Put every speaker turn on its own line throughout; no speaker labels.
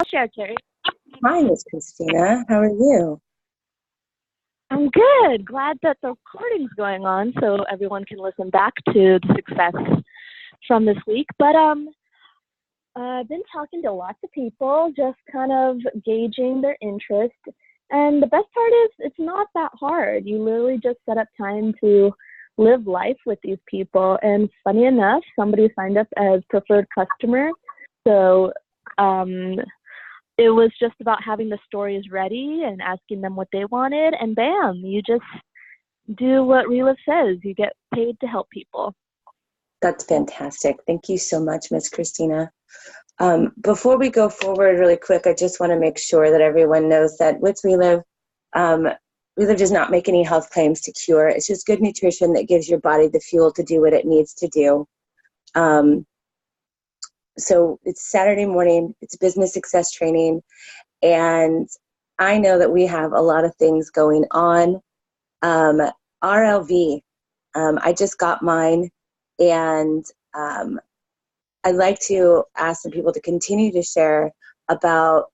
I'll share, Terry.
Hi, Miss Christina. How are you?
I'm good. Glad that the recording's going on so everyone can listen back to the success from this week. But I've been talking to lots of people, just kind of gauging their interest. And the best part is it's not that hard. You literally just set up time to live life with these people. And funny enough, somebody signed up as preferred customer. So it was just about having the stories ready and asking them what they wanted. And bam, you just do what Relive says. You get paid to help people.
That's fantastic. Thank you so much, Miss Christina. Before we go forward really quick, I just want to make sure that everyone knows that with Relive, Relive does not make any health claims to cure. It's just good nutrition that gives your body the fuel to do what it needs to do. So it's Saturday morning, it's business success training, and I know that we have a lot of things going on. RLV, I just got mine, and I'd like to ask some people to continue to share about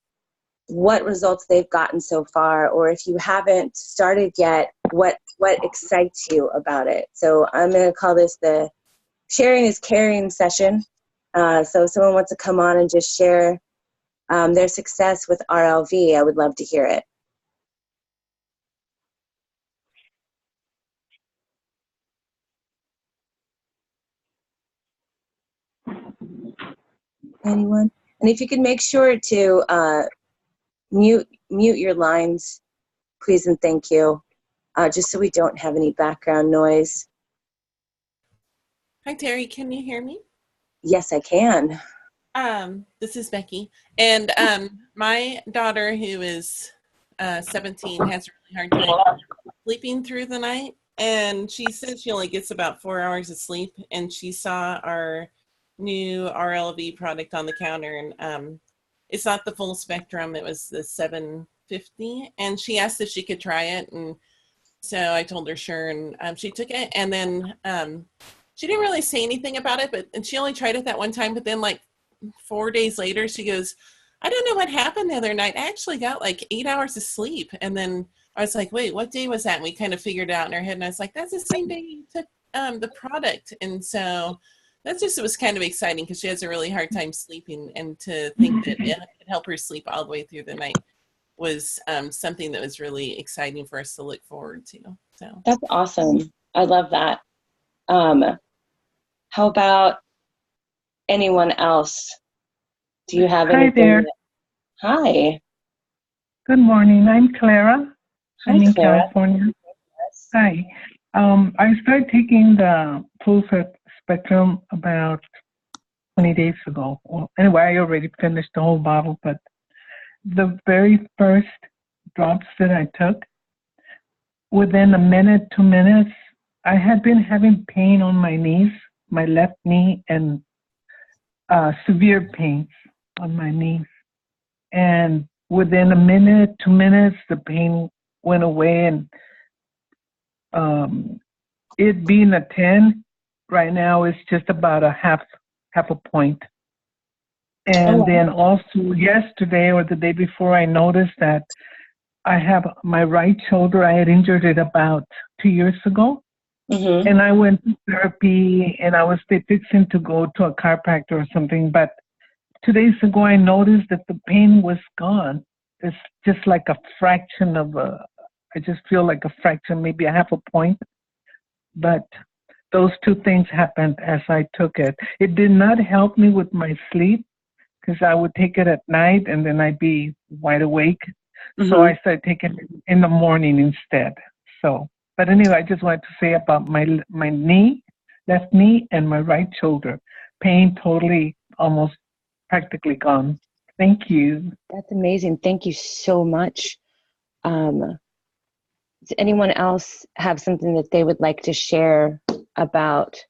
what results they've gotten so far, or if you haven't started yet, what excites you about it. So I'm going to call this the Sharing is Caring session. So if someone wants to come on and just share their success with RLV, I would love to hear it. Anyone? And if you could make sure to mute your lines, please and thank you, just so we don't have any background noise.
Hi, Terry. Can you hear me?
Yes, I can.
This is Becky. And my daughter, who is 17, has a really hard time sleeping through the night. And she says she only gets about 4 hours of sleep. And she saw our new RLV product on the counter. And it's not the full spectrum. It was the 750. And she asked if she could try it. And so I told her sure. And she took it. And then she didn't really say anything about it. And she only tried it that one time. But then like 4 days later, she goes, I don't know what happened the other night. I actually got like 8 hours of sleep. And then I was like, wait, what day was that? And we kind of figured it out in our head. And I was like, that's the same day you took the product. And so that's just, it was kind of exciting because she has a really hard time sleeping. And to think that it could help her sleep all the way through the night was something that was really exciting for us to look forward to. So
that's awesome. I love that. How about anyone else? Do you have anything?
Hi there.
Hi.
Good morning. I'm Clara. I'm in
Clara.
California. Hi. I started taking the full spectrum about 20 days ago. Well, anyway, I already finished the whole bottle, but the very first drops that I took, within a minute, 2 minutes, I had been having pain on my knees, my left knee, and severe pains on my knees. And within a minute, 2 minutes, the pain went away. And it being a 10, right now it's just about a half a point. And then also yesterday or the day before, I noticed that I have my right shoulder. I had injured it about 2 years ago. Mm-hmm. And I went to therapy, and I was fixing to go to a chiropractor or something. But 2 days ago, I noticed that the pain was gone. It's just like a fraction of I just feel like a fraction, maybe a half a point. But those two things happened as I took it. It did not help me with my sleep because I would take it at night and then I'd be wide awake. Mm-hmm. So I started taking it in the morning instead. So, but anyway, I just wanted to say about my knee, left knee, and my right shoulder. Pain totally, almost practically gone. Thank you.
That's amazing. Thank you so much. Does anyone else have something that they would like to share about,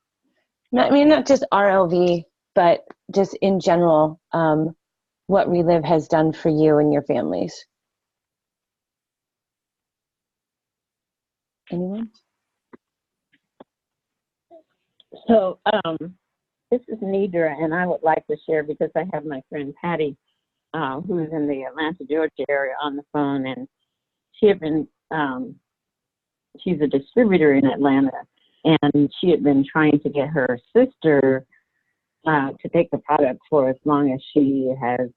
not just RLV, but just in general, what Relive has done for you and your families? Anyone?
So this is Nidra, and I would like to share because I have my friend Patty who's in the Atlanta, Georgia area on the phone, and she had been, she's a distributor in Atlanta, and she had been trying to get her sister to take the product for as long as she has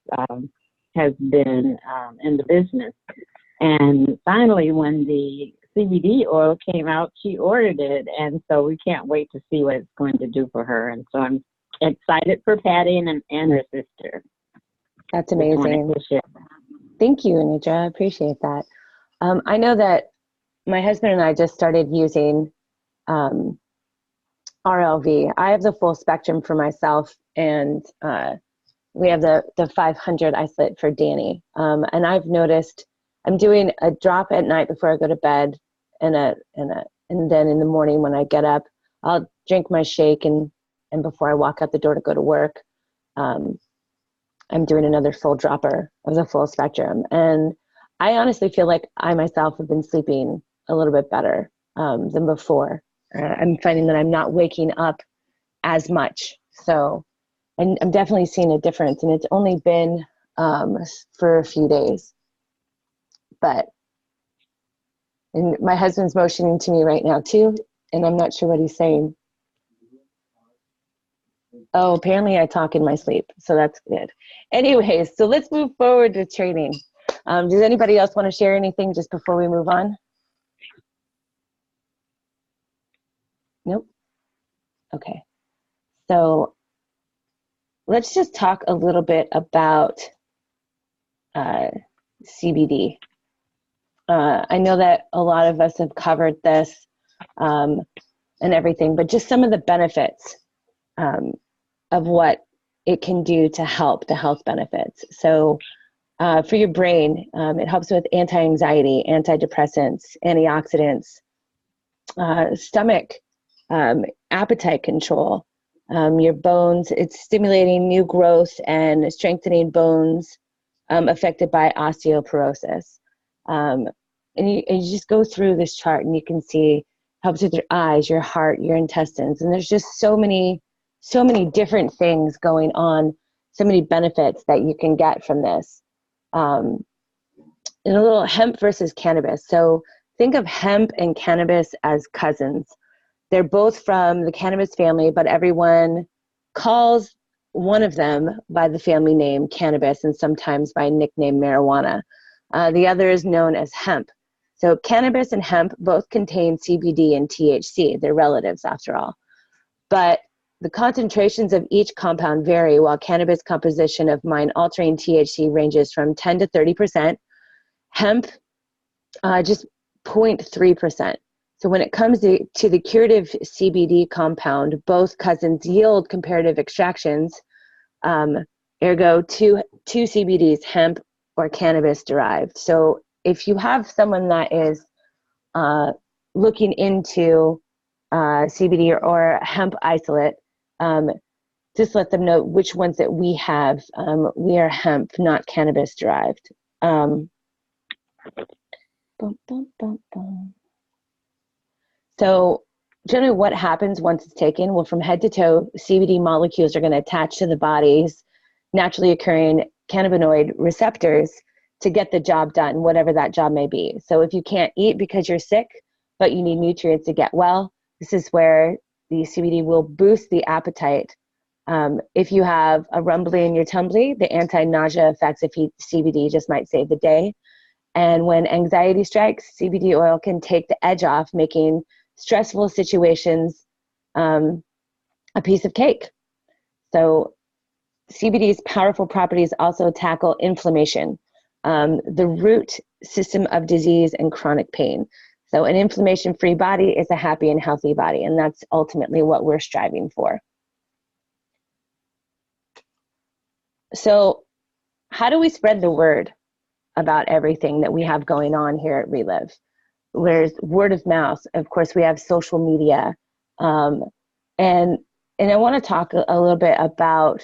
been in the business. And finally, when the CBD oil came out, she ordered it, and so we can't wait to see what it's going to do for her. And so I'm excited for Patty and her sister.
That's amazing. Thank you, Anitra. I appreciate that. I know that my husband and I just started using RLV. I have the full spectrum for myself, and we have the 500 isolate for Danny. And I've noticed I'm doing a drop at night before I go to bed, and then in the morning when I get up, I'll drink my shake, and before I walk out the door to go to work, I'm doing another full dropper of the full spectrum. And I honestly feel like I myself have been sleeping a little bit better than before. I'm finding that I'm not waking up as much. So I'm definitely seeing a difference, and it's only been for a few days. And my husband's motioning to me right now too, and I'm not sure what he's saying. Oh, apparently I talk in my sleep, so that's good. Anyways, so let's move forward to training. Does anybody else want to share anything just before we move on? Nope. Okay. So let's just talk a little bit about CBD. I know that a lot of us have covered this and everything, but just some of the benefits of what it can do to help, the health benefits. So for your brain, it helps with anti-anxiety, antidepressants, antioxidants, stomach, appetite control, your bones. It's stimulating new growth and strengthening bones affected by osteoporosis. And you just go through this chart and you can see helps with your eyes, your heart, your intestines. And there's just so many different things going on, so many benefits that you can get from this. And a little hemp versus cannabis. So think of hemp and cannabis as cousins. They're both from the cannabis family, but everyone calls one of them by the family name cannabis and sometimes by nickname marijuana. The other is known as hemp. So cannabis and hemp both contain CBD and THC. They're relatives after all. But the concentrations of each compound vary, while cannabis composition of mind-altering THC ranges from 10 to 30%. Hemp, just 0.3%. So when it comes to the curative CBD compound, both cousins yield comparative extractions, ergo two CBDs, hemp or cannabis derived. So if you have someone that is looking into CBD or hemp isolate, just let them know which ones that we have. We are hemp, not cannabis derived. So generally what happens once it's taken? Well, from head to toe, CBD molecules are going to attach to the body's naturally occurring cannabinoid receptors to get the job done, whatever that job may be. So if you can't eat because you're sick, but you need nutrients to get well, this is where the CBD will boost the appetite. If you have a rumbly in your tummy, the anti-nausea effects of CBD just might save the day. And when anxiety strikes, CBD oil can take the edge off, making stressful situations a piece of cake. So CBD's powerful properties also tackle inflammation, the root system of disease and chronic pain. So an inflammation-free body is a happy and healthy body, and that's ultimately what we're striving for. So how do we spread the word about everything that we have going on here at Relive? There's word of mouth. Of course, we have social media. And I want to talk a little bit about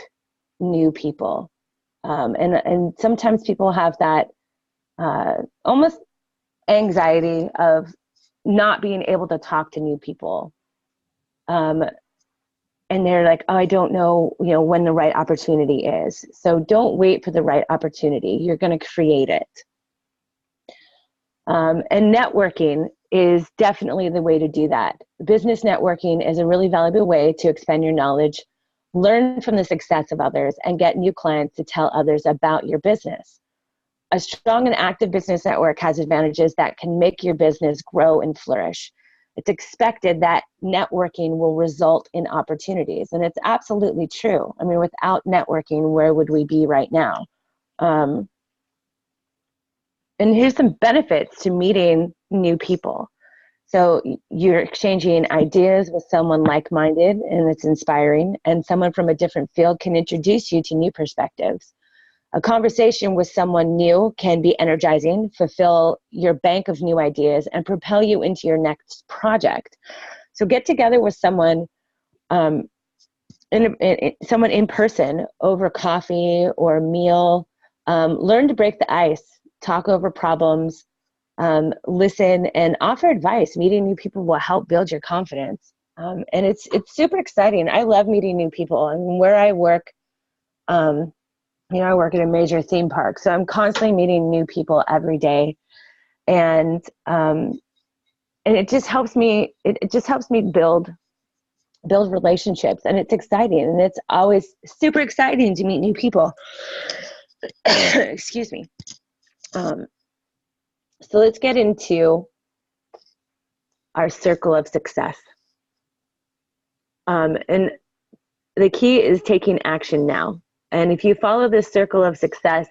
new people. And sometimes people have that almost anxiety of not being able to talk to new people. and they're like, oh, I don't know, when the right opportunity is. So don't wait for the right opportunity. You're going to create it. And networking is definitely the way to do that. Business networking is a really valuable way to expand your knowledge, learn from the success of others, and get new clients to tell others about your business. A strong and active business network has advantages that can make your business grow and flourish. It's expected that networking will result in opportunities, and it's absolutely true. I mean, without networking, where would we be right now? And here's some benefits to meeting new people. So you're exchanging ideas with someone like-minded, and it's inspiring, and someone from a different field can introduce you to new perspectives. A conversation with someone new can be energizing, fulfill your bank of new ideas, and propel you into your next project. So get together with someone, someone in person over coffee or a meal. Learn to break the ice, talk over problems, listen, and offer advice. Meeting new people will help build your confidence. And it's super exciting. I love meeting new people. And where I work, I work at a major theme park, so I'm constantly meeting new people every day, and it just helps me. It just helps me build relationships, and it's exciting, and it's always super exciting to meet new people. Excuse me. So let's get into our circle of success, and the key is taking action now. And if you follow this circle of success,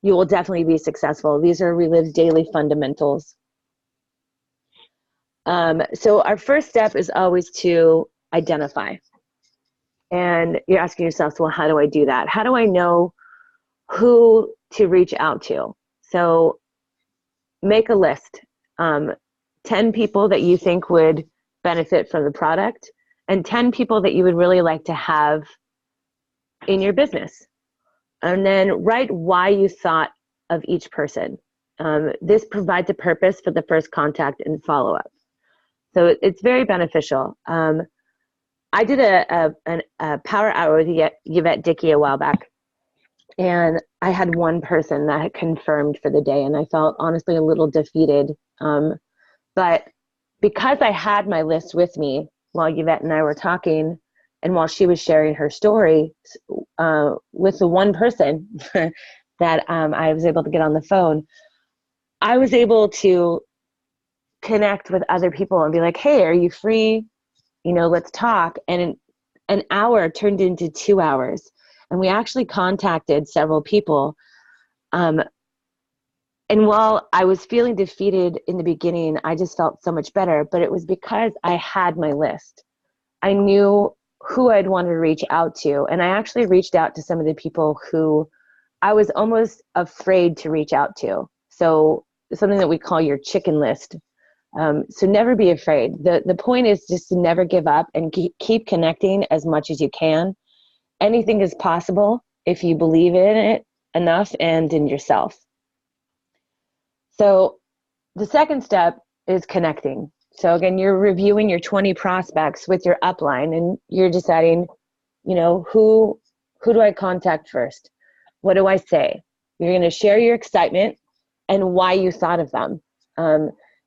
you will definitely be successful. These are Reliv's daily fundamentals. So our first step is always to identify. And you're asking yourself, well, how do I do that? How do I know who to reach out to? So make a list. 10 people that you think would benefit from the product, and 10 people that you would really like to have in your business. And then write why you thought of each person. This provides a purpose for the first contact and follow-up. So it's very beneficial. I did a power hour with Yvette Dickey a while back, and I had one person that had confirmed for the day, and I felt honestly a little defeated. But because I had my list with me while Yvette and I were talking, and while she was sharing her story with the one person that I was able to get on the phone, I was able to connect with other people and be like, hey, are you free? Let's talk. And an hour turned into 2 hours. And we actually contacted several people. And while I was feeling defeated in the beginning, I just felt so much better. But it was because I had my list. I knew who I'd want to reach out to. And I actually reached out to some of the people who I was almost afraid to reach out to. So something that we call your chicken list. So never be afraid. The point is just to never give up and keep connecting as much as you can. Anything is possible if you believe in it enough and in yourself. So the second step is connecting. So again, you're reviewing your 20 prospects with your upline, and you're deciding, who do I contact first? What do I say? You're going to share your excitement and why you thought of them.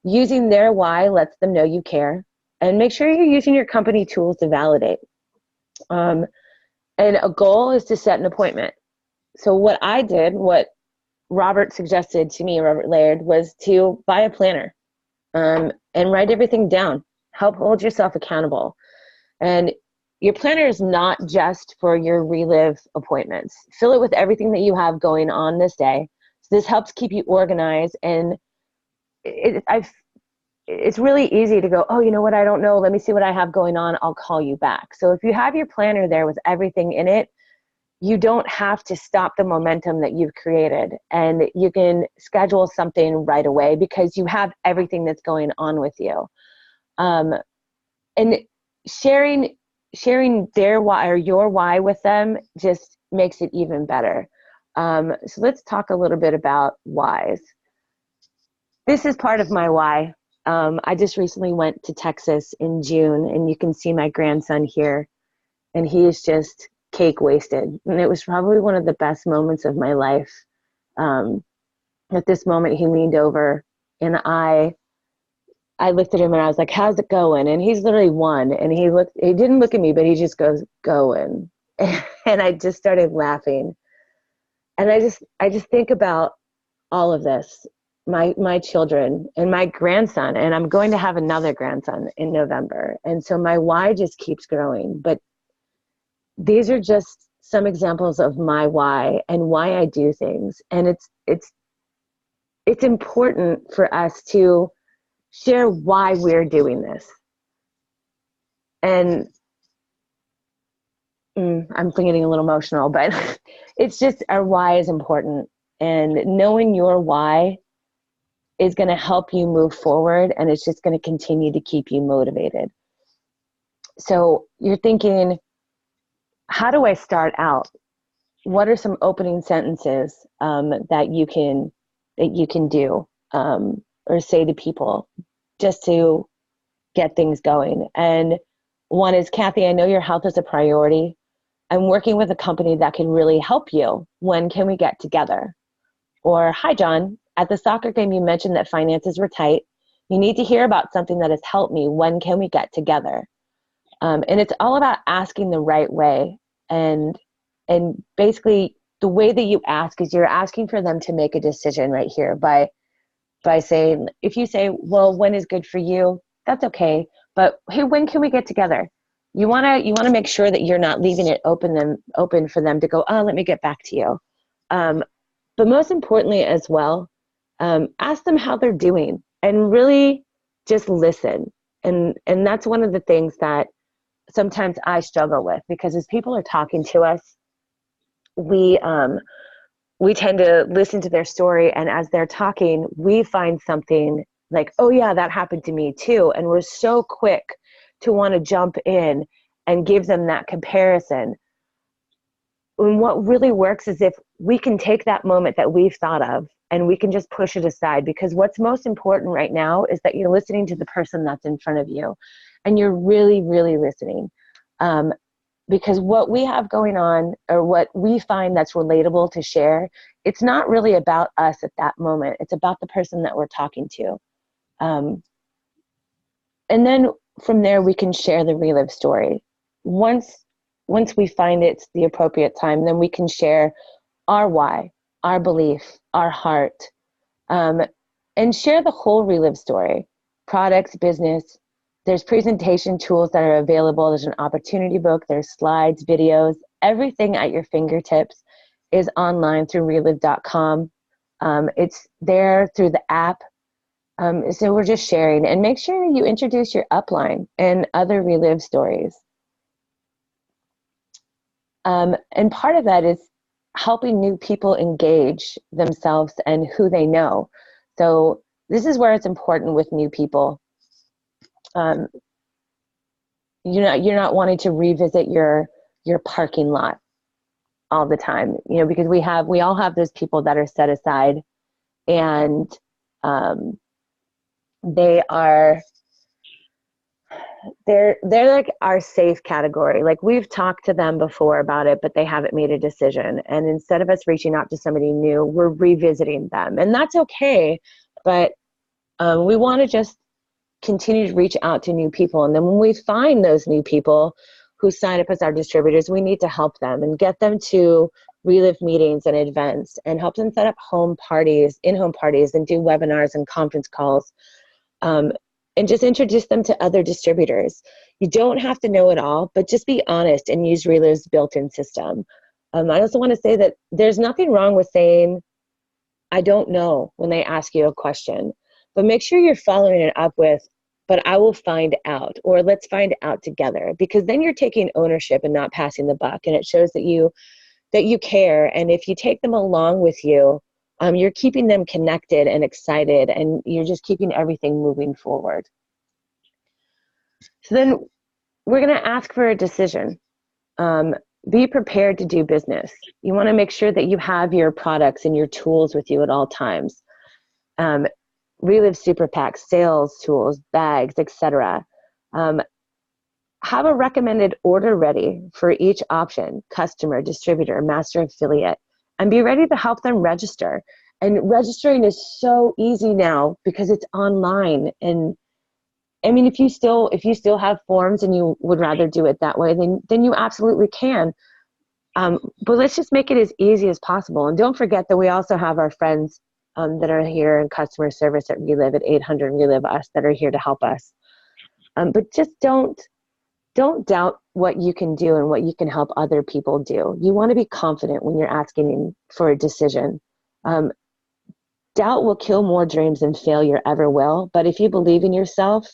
Using their why lets them know you care, and make sure you're using your company tools to validate. And a goal is to set an appointment. So what I did, what Robert suggested to me, Robert Laird, was to buy a planner and write everything down. Help hold yourself accountable. And your planner is not just for your Relive appointments. Fill it with everything that you have going on this day. So this helps keep you organized, and it's really easy to go, oh, you know what, I don't know. Let me see what I have going on. I'll call you back. So if you have your planner there with everything in it, you don't have to stop the momentum that you've created, and you can schedule something right away because you have everything that's going on with you. And sharing their why or your why with them just makes it even better. So let's talk a little bit about whys. This is part of my why. I just recently went to Texas in June, and you can see my grandson here. and he is just cake wasted. And it was probably one of the best moments of my life. At this moment, he leaned over, and I looked at him and I was like, "How's it going?" And he's literally one, and he didn't look at me, but he just goes, "Going." And I just started laughing. And I just think about all of this, my children and my grandson, and I'm going to have another grandson in November. And so my why just keeps growing. But these are just some examples of my why and why I do things. And it's important for us to share why we're doing this. And I'm getting a little emotional, but it's just our why is important. And knowing your why is going to help you move forward, and it's just going to continue to keep you motivated. So you're thinking, how do I start out? What are some opening sentences that you can do or say to people just to get things going? And one is, Kathy, I know your health is a priority. I'm working with a company that can really help you. When can we get together? Or, hi, John, at the soccer game, you mentioned that finances were tight. You need to hear about something that has helped me. When can we get together? And it's all about asking the right way. And basically, the way that you ask is you're asking for them to make a decision right here by saying, if you say, well, when is good for you? That's okay. But hey, when can we get together? You want to make sure that you're not leaving it open for them to go, oh, let me get back to you. But most importantly as well, ask them how they're doing and really just listen. And that's one of the things that sometimes I struggle with, because as people are talking to us, we tend to listen to their story, and as they're talking, we find something like, oh yeah, that happened to me too. And we're so quick to want to jump in and give them that comparison. And what really works is if we can take that moment that we've thought of and we can just push it aside, because what's most important right now is that you're listening to the person that's in front of you, and you're really, really listening. Because what we have going on, or what we find that's relatable to share, it's not really about us at that moment. It's about the person that we're talking to. And then from there, we can share the relive story. Once we find it's the appropriate time, then we can share our why, our belief, our heart, and share the whole relive story. Products, business. There's presentation tools that are available. There's an opportunity book. There's slides, videos. Everything at your fingertips is online through relive.com. It's there through the app. So we're just sharing. And make sure you introduce your upline and other relive stories. And part of that is helping new people engage themselves and who they know. So this is where it's important with new people. You're not wanting to revisit your parking lot all the time, because we all have those people that are set aside, and they're like our safe category. Like, we've talked to them before about it, but they haven't made a decision. And instead of us reaching out to somebody new, we're revisiting them, and that's okay. But we want to just continue to reach out to new people. And then when we find those new people who sign up as our distributors, we need to help them and get them to relive meetings and events, and help them set up in-home parties, and do webinars and conference calls, and just introduce them to other distributors. You don't have to know it all, but just be honest and use Relive's built-in system. I also want to say that there's nothing wrong with saying, I don't know, when they ask you a question. But make sure you're following it up with, but I will find out, or let's find out together, because then you're taking ownership and not passing the buck. And it shows that you care. And if you take them along with you, you're keeping them connected and excited, and you're just keeping everything moving forward. So then we're going to ask for a decision. Be prepared to do business. You want to make sure that you have your products and your tools with you at all times. Relive super packs, sales tools, bags, etc. have a recommended order ready for each option, customer, distributor, master affiliate, and be ready to help them register. And registering is so easy now because it's online. And I mean, if you still have forms and you would rather do it that way, then you absolutely can. But let's just make it as easy as possible. And don't forget that we also have our friends that are here in customer service at Relive at 800 Relive Us that are here to help us. But just don't doubt what you can do and what you can help other people do. You want to be confident when you're asking for a decision. Doubt will kill more dreams than failure ever will. But if you believe in yourself,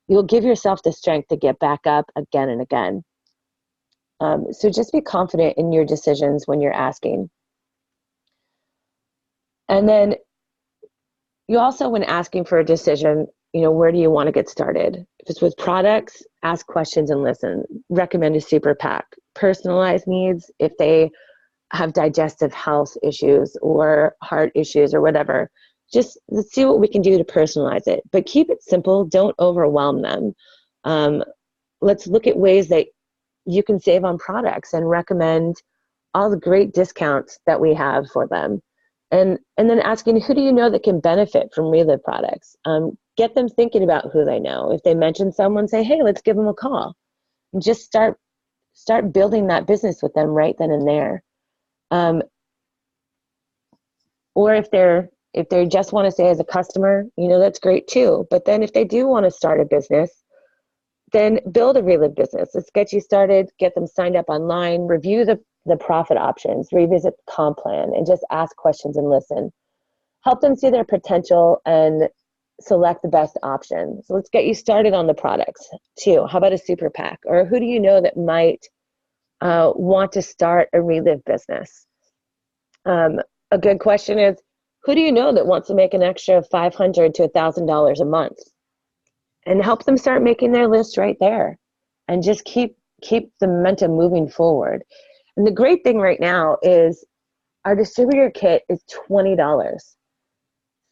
you'll give yourself the strength to get back up again and again. So just be confident in your decisions when you're asking. And then you also, when asking for a decision, where do you want to get started? If it's with products, ask questions and listen. Recommend a super PAC. Personalized needs, if they have digestive health issues or heart issues or whatever, just let's see what we can do to personalize it. But keep it simple. Don't overwhelm them. Let's look at ways that you can save on products and recommend all the great discounts that we have for them. And then asking, who do you know that can benefit from Relive products? Get them thinking about who they know. If they mention someone, say, hey, let's give them a call. And just start building that business with them right then and there. Or if they just want to say as a customer, that's great too. But then if they do want to start a business, then build a Relive business. Let's get you started, get them signed up online, review the profit options, revisit the comp plan, and just ask questions and listen. Help them see their potential and select the best option. So let's get you started on the products too. How about a super PAC? Or who do you know that might want to start a Relive business? A good question is, who do you know that wants to make an extra $500 to $1,000 a month? And help them start making their list right there. And just keep the momentum moving forward. And the great thing right now is our distributor kit is $20.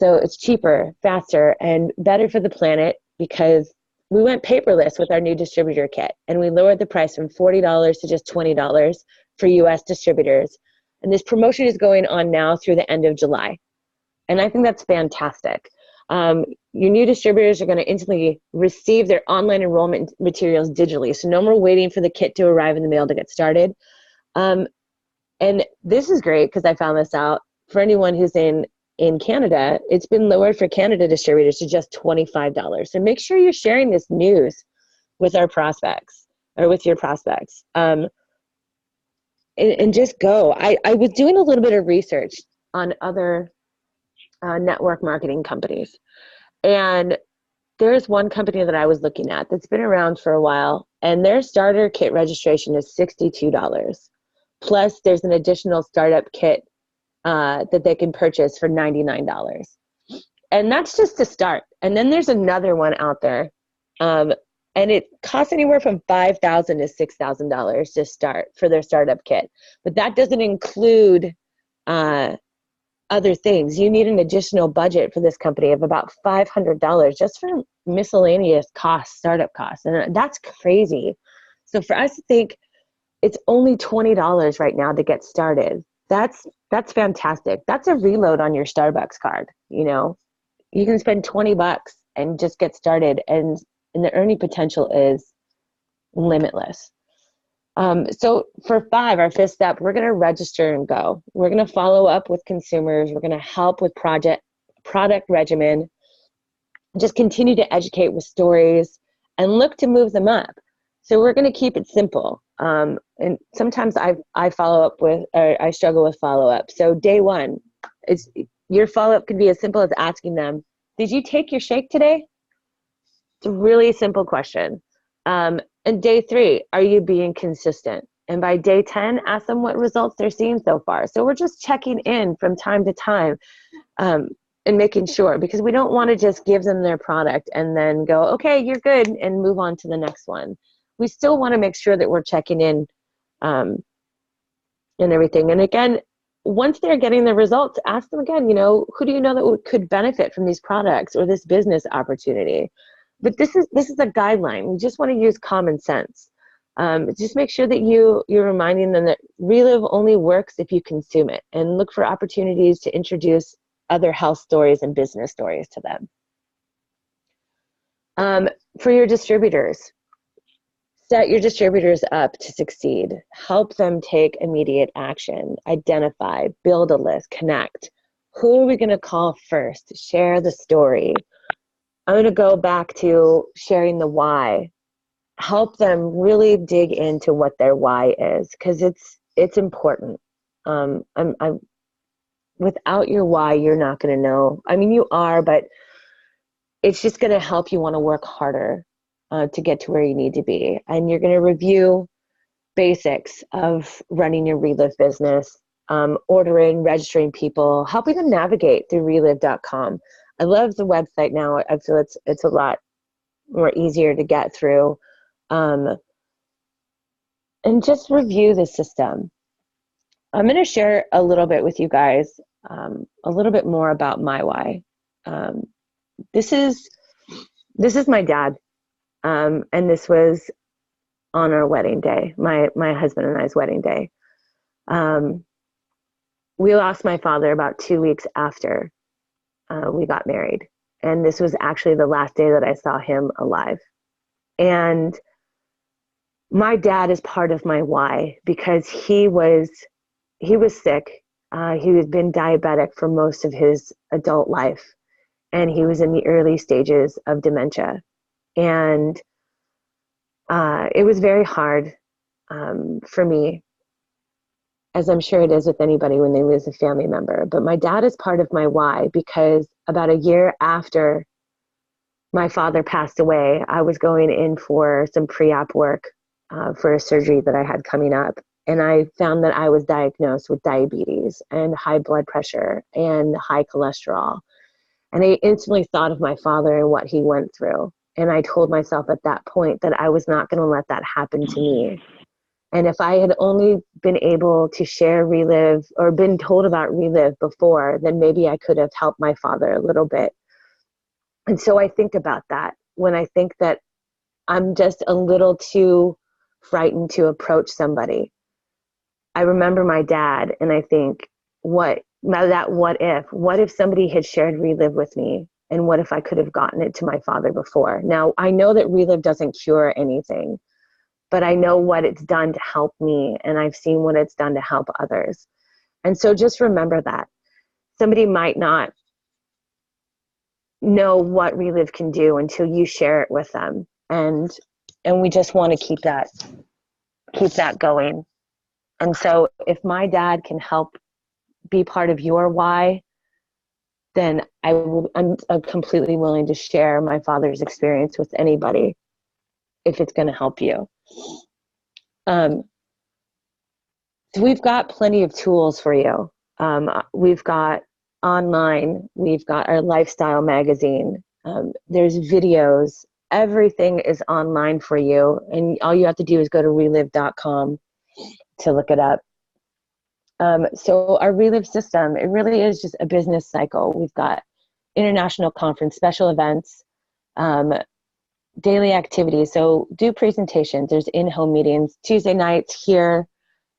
So it's cheaper, faster, and better for the planet because we went paperless with our new distributor kit. And we lowered the price from $40 to just $20 for US distributors. And this promotion is going on now through the end of July. And I think that's fantastic. Your new distributors are going to instantly receive their online enrollment materials digitally. So no more waiting for the kit to arrive in the mail to get started. And this is great because I found this out. For anyone who's in Canada, it's been lowered for Canada distributors to just $25. So make sure you're sharing this news with our prospects or with your prospects. And just go. I was doing a little bit of research on other network marketing companies. And there's one company that I was looking at that's been around for a while, and their starter kit registration is $62. Plus, there's an additional startup kit that they can purchase for $99. And that's just to start. And then there's another one out there, and it costs anywhere from $5,000 to $6,000 to start for their startup kit. But that doesn't include other things. You need an additional budget for this company of about $500 just for miscellaneous costs, startup costs. And that's crazy. So for us to think it's only $20 right now to get started, that's fantastic. That's a reload on your Starbucks card. You can spend $20 and just get started, and the earning potential is limitless. So for 5, our 5th step, we're going to register and go. We're going to follow up with consumers. We're going to help with product regimen. Just continue to educate with stories and look to move them up. So we're going to keep it simple. And sometimes I follow up with, or I struggle with follow up. So day 1, your follow up can be as simple as asking them, did you take your shake today? It's a really simple question. And day 3, are you being consistent? And by day 10, ask them what results they're seeing so far. So we're just checking in from time to time and making sure, because we don't want to just give them their product and then go, okay, you're good, and move on to the next one. We still want to make sure that we're checking in and everything. And again, once they're getting the results, ask them again, who do you know that could benefit from these products or this business opportunity?
but this is a guideline. We just want to use common sense. Just make sure that you're reminding them that Relive only works if you consume it, and look for opportunities to introduce other health stories and business stories to them. For your distributors, set your distributors up to succeed. Help them take immediate action. Identify, build a list, connect. Who are we going to call first? Share the story. I'm going to go back to sharing the why. Help them really dig into what their why is, because it's important. Without your why, you're not going to know. I mean, you are, but it's just going to help you want to work harder to get to where you need to be. And you're going to review basics of running your Relive business, ordering, registering people, helping them navigate through relive.com. I love the website now. I feel it's a lot more easier to get through. And just review the system. I'm going to share a little bit with you guys, a little bit more about my why. This is my dad, and this was on our wedding day, my husband and I's wedding day. We lost my father about 2 weeks after we got married, and this was actually the last day that I saw him alive. And my dad is part of my why, because he was sick. He had been diabetic for most of his adult life, and he was in the early stages of dementia. And it was very hard for me, as I'm sure it is with anybody when they lose a family member. But my dad is part of my why, because about a year after my father passed away, I was going in for some pre-op work for a surgery that I had coming up. And I found that I was diagnosed with diabetes and high blood pressure and high cholesterol. And I instantly thought of my father and what he went through. And I told myself at that point that I was not going to let that happen to me. And if I had only been able to share Relive, or been told about Relive before, then maybe I could have helped my father a little bit. And so I think about that when I think that I'm just a little too frightened to approach somebody. I remember my dad, and I think, what if somebody had shared Relive with me, and what if I could have gotten it to my father before? Now, I know that Relive doesn't cure anything, but I know what it's done to help me, and I've seen what it's done to help others. And so just remember that. Somebody might not know what Relive can do until you share it with them. And we just want to keep that going. And so if my dad can help be part of your why, then I'm completely willing to share my father's experience with anybody if it's going to help you. So we've got plenty of tools for you. We've got online, we've got our lifestyle magazine, there's videos, everything is online for you, and all you have to do is go to relive.com to look it up. So our Relive system, it really is just a business cycle. We've got international conference, special events, daily activities. So do presentations. There's in-home meetings. Tuesday nights here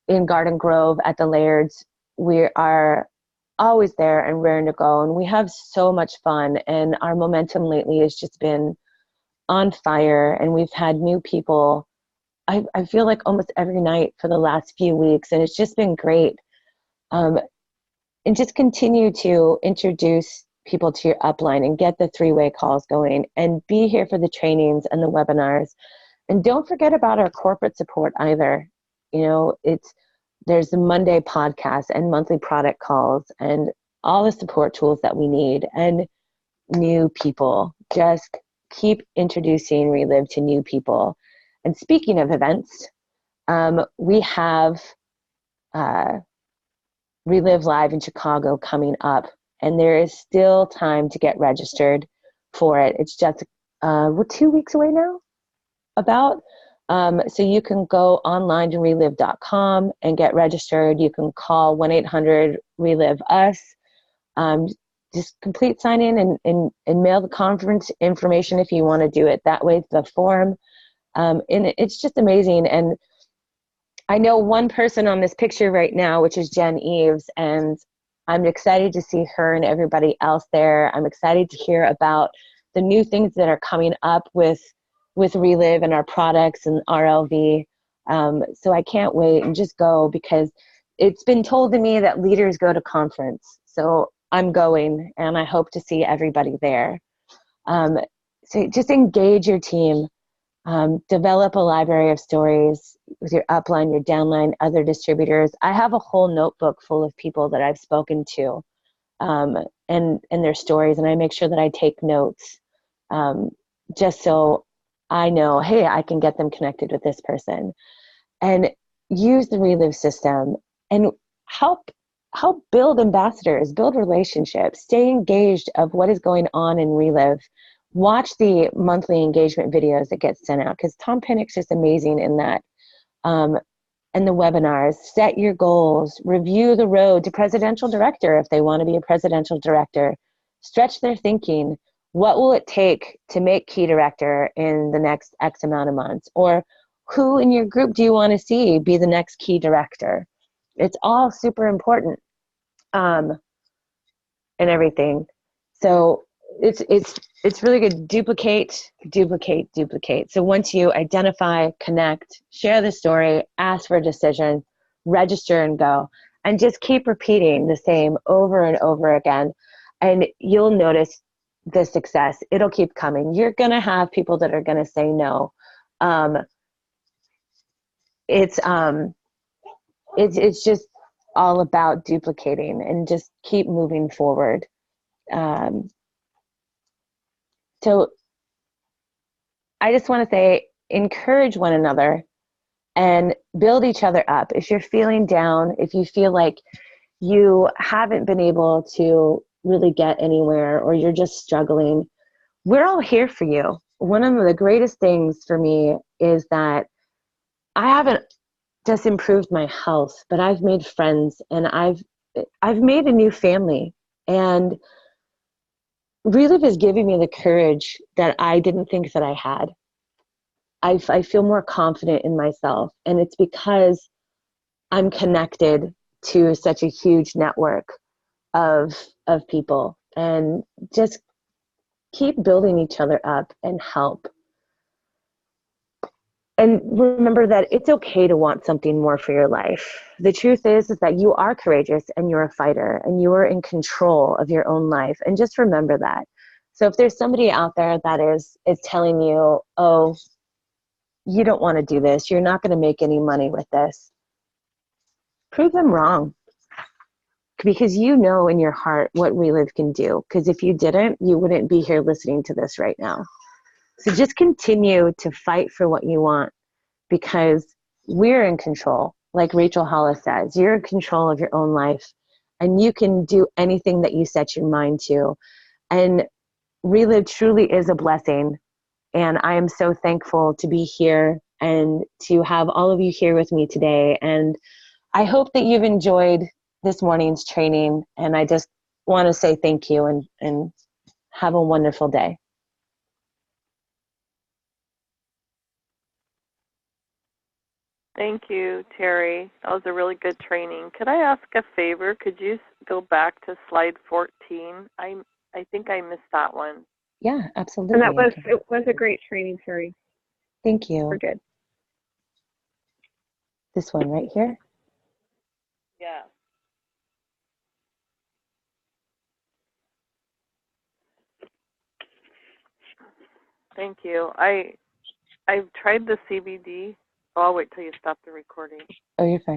in Garden Grove at the Laird's. We are always there and raring to go. And we have so much fun. And our momentum lately has just been on fire. And we've had new people, I feel like almost every night for the last few weeks. And it's just been great. And just continue to introduce people to your upline and get the three-way calls going, and be here for the trainings and the webinars. And don't forget about our corporate support either. You know, there's the Monday podcast and monthly product calls and all the support tools that we need, and new people. Just keep introducing Relive to new people. And speaking of events, we have Relive Live in Chicago coming up, and there is still time to get registered for it. It's just we're 2 weeks away now, about. So you can go online to relive.com and get registered. You can call 1-800-RELIVE-US. just complete sign in and mail the conference information if you want to do it that way, the form. And it's just amazing. And I know one person on this picture right now, which is Jen Eves, and I'm excited to see her and everybody else there. I'm excited to hear about the new things that are coming up with Relive and our products and RLV. So I can't wait, and just go, because it's been told to me that leaders go to conference. So I'm going, and I hope to see everybody there. So just engage your team. Develop a library of stories with your upline, your downline, other distributors. I have a whole notebook full of people that I've spoken to, and their stories, and I make sure that I take notes, just so I know, hey, I can get them connected with this person. And use the Relive system and help build ambassadors, build relationships, stay engaged of what is going on in Relive. Watch the monthly engagement videos that get sent out, because Tom Pinnock's just amazing in that. And the webinars, set your goals, review the road to presidential director if they want to be a presidential director, stretch their thinking. What will it take to make key director in the next X amount of months? Or who in your group do you want to see be the next key director? It's all super important, and everything. So it's really good. Duplicate. So once you identify, connect, share the story, ask for a decision, register and go, and just keep repeating the same over and over again, and you'll notice the success. It'll keep coming. You're gonna have people that are gonna say no. It's just all about duplicating and just keep moving forward. So I just want to say, encourage one another and build each other up. If you're feeling down, if you feel like you haven't been able to really get anywhere, or you're just struggling, we're all here for you. One of the greatest things for me is that I haven't just improved my health, but I've made friends, and I've made a new family. And Relive is giving me the courage that I didn't think that I had. I feel more confident in myself, and it's because I'm connected to such a huge network of people, and just keep building each other up and help. And remember that it's okay to want something more for your life. The truth is that you are courageous, and you're a fighter, and you are in control of your own life. And just remember that. So if there's somebody out there that is telling you, oh, you don't want to do this, you're not going to make any money with this, prove them wrong. Because you know in your heart what Relive can do. Because if you didn't, you wouldn't be here listening to this right now. So just continue to fight for what you want, because we're in control. Like Rachel Hollis says, you're in control of your own life, and you can do anything that you set your mind to. And Relive truly is a blessing. And I am so thankful to be here and to have all of you here with me today. And I hope that you've enjoyed this morning's training. And I just want to say thank you, and have a wonderful day.
Thank you, Terri. That was a really good training. Could I ask a favor? Could you go back to slide 14? I think I missed that one.
Yeah, absolutely.
And it was a great training, Terri.
Thank you.
We're good.
This one right here.
Yeah. Thank you. I've tried the CBD. Oh, I'll wait till you stop the recording.
Oh, you're fine.